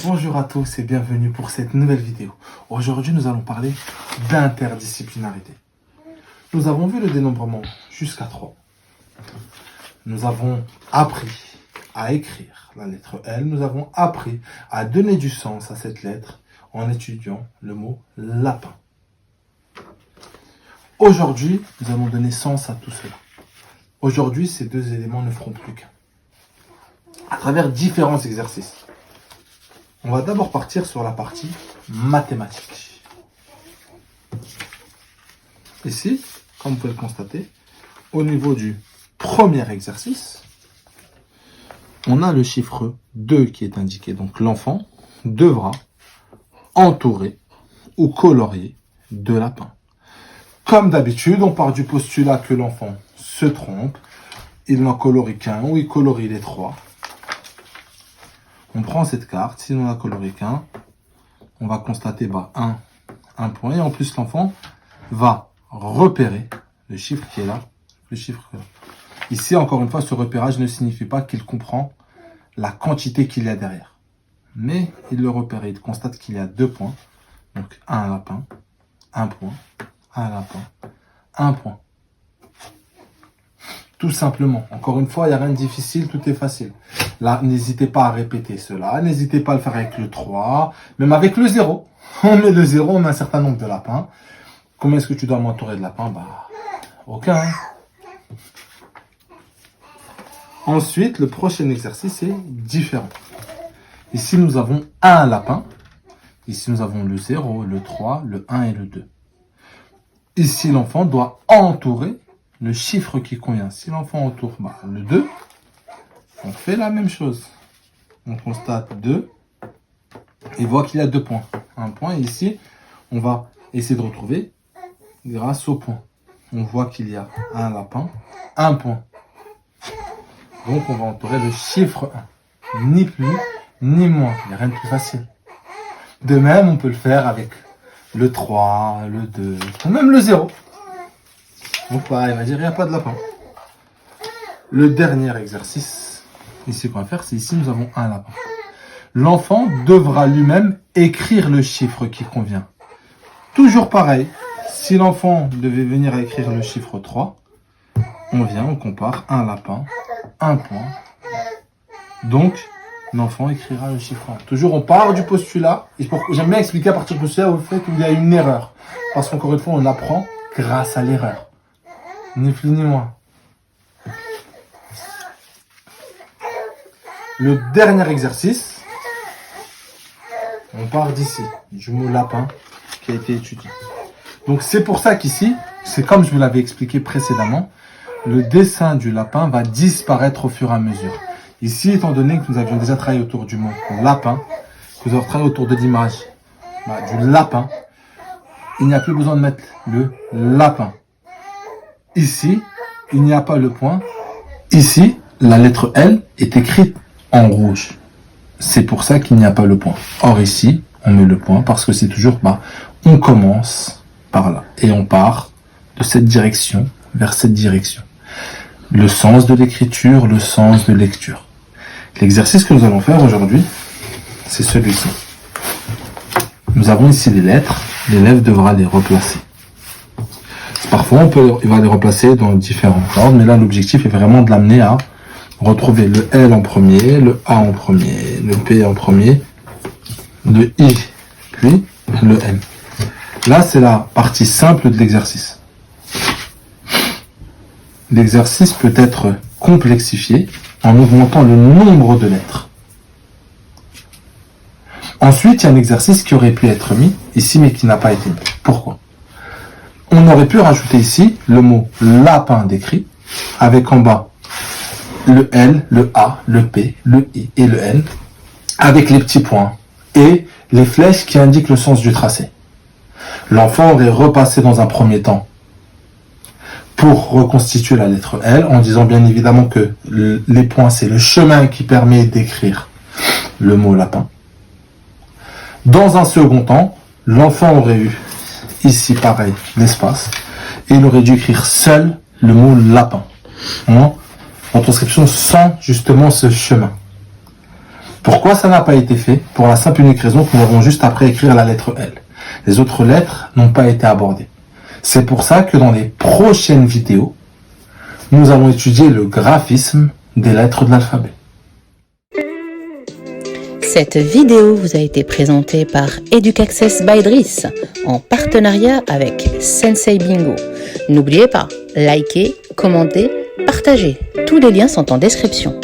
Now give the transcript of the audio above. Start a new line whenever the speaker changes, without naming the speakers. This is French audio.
Bonjour à tous et bienvenue pour cette nouvelle vidéo. Aujourd'hui, nous allons parler d'interdisciplinarité. Nous avons vu le dénombrement jusqu'à 3. Nous avons appris à écrire la lettre L. Nous avons appris à donner du sens à cette lettre en étudiant le mot lapin. Aujourd'hui, nous allons donner sens à tout cela. Aujourd'hui, ces deux éléments ne feront plus qu'un. À travers différents exercices. On va d'abord partir sur la partie mathématique. Ici, comme vous pouvez le constater, au niveau du premier exercice, on a le chiffre 2 qui est indiqué. Donc l'enfant devra entourer ou colorier 2 lapins. Comme d'habitude, on part du postulat que l'enfant se trompe. Il n'en colorie qu'un ou il colorie les 3. On prend cette carte, si on n'a coloré qu'un, on va constater un point. Et en plus, l'enfant va repérer le chiffre qui est là, le chiffre que là. Ici, encore une fois, ce repérage ne signifie pas qu'il comprend la quantité qu'il y a derrière. Mais il le repère et il constate qu'il y a 2 points. Donc, un lapin, un point, un lapin, un point. Tout simplement. Encore une fois, il n'y a rien de difficile, tout est facile. Là, n'hésitez pas à répéter cela. N'hésitez pas à le faire avec le 3, même avec le 0. On met le 0, on met un certain nombre de lapins. Combien est-ce que tu dois m'entourer de lapins? Aucun. Ensuite, le prochain exercice est différent. Ici, nous avons un lapin. Ici, nous avons le 0, le 3, le 1 et le 2. Ici, l'enfant doit entourer le chiffre qui convient. Si l'enfant entoure le 2, on fait la même chose. On constate 2 et voit qu'il y a 2 points. Un point, et ici, on va essayer de retrouver grâce au point. On voit qu'il y a un lapin, un point. Donc, on va entourer le chiffre 1. Ni plus, ni moins. Il n'y a rien de plus facile. De même, on peut le faire avec le 3, le 2, ou même le 0. Donc, pareil, il va dire, il n'y a pas de lapin. Le dernier exercice, ici, qu'on va faire, c'est ici, nous avons un lapin. L'enfant devra lui-même écrire le chiffre qui convient. Toujours pareil, si l'enfant devait venir à écrire le chiffre 3, on vient, on compare un lapin, un point. Donc, l'enfant écrira le chiffre 1. Toujours, on part du postulat. J'aime bien expliquer à partir du postulat au fait qu'il y a une erreur. Parce qu'encore une fois, on apprend grâce à l'erreur. Ni plus ni moins. Le dernier exercice, on part d'ici, du mot lapin qui a été étudié. Donc c'est pour ça qu'ici, c'est comme je vous l'avais expliqué précédemment, le dessin du lapin va disparaître au fur et à mesure. Ici, étant donné que nous avions déjà travaillé autour du mot lapin, que nous avons travaillé autour de l'image du lapin, il n'y a plus besoin de mettre le lapin. Ici, il n'y a pas le point. Ici, la lettre L est écrite en rouge. C'est pour ça qu'il n'y a pas le point. Or ici, on met le point parce que c'est toujours, on commence par là. Et on part de cette direction vers cette direction. Le sens de l'écriture, le sens de lecture. L'exercice que nous allons faire aujourd'hui, c'est celui-ci. Nous avons ici les lettres. L'élève devra les replacer. Parfois, il va les replacer dans différents ordres, mais là, l'objectif est vraiment de l'amener à retrouver le L en premier, le A en premier, le P en premier, le I, puis le M. Là, c'est la partie simple de l'exercice. L'exercice peut être complexifié en augmentant le nombre de lettres. Ensuite, il y a un exercice qui aurait pu être mis ici, mais qui n'a pas été mis. Pourquoi ? On aurait pu rajouter ici le mot lapin décrit, avec en bas le L, le A, le P, le I et le N, avec les petits points et les flèches qui indiquent le sens du tracé. L'enfant aurait repassé dans un premier temps pour reconstituer la lettre L, en disant bien évidemment que les points, c'est le chemin qui permet d'écrire le mot lapin. Dans un second temps, l'enfant aurait eu ici, pareil, l'espace. Et il aurait dû écrire seul le mot lapin. En transcription sans justement ce chemin. Pourquoi ça n'a pas été fait? Pour la simple et unique raison que nous avons juste après écrire la lettre L. Les autres lettres n'ont pas été abordées. C'est pour ça que dans les prochaines vidéos, nous allons étudier le graphisme des lettres de l'alphabet.
Cette vidéo vous a été présentée par EducAccess by Driss en partenariat avec Sensei Bingo. N'oubliez pas, likez, commentez, partagez. Tous les liens sont en description.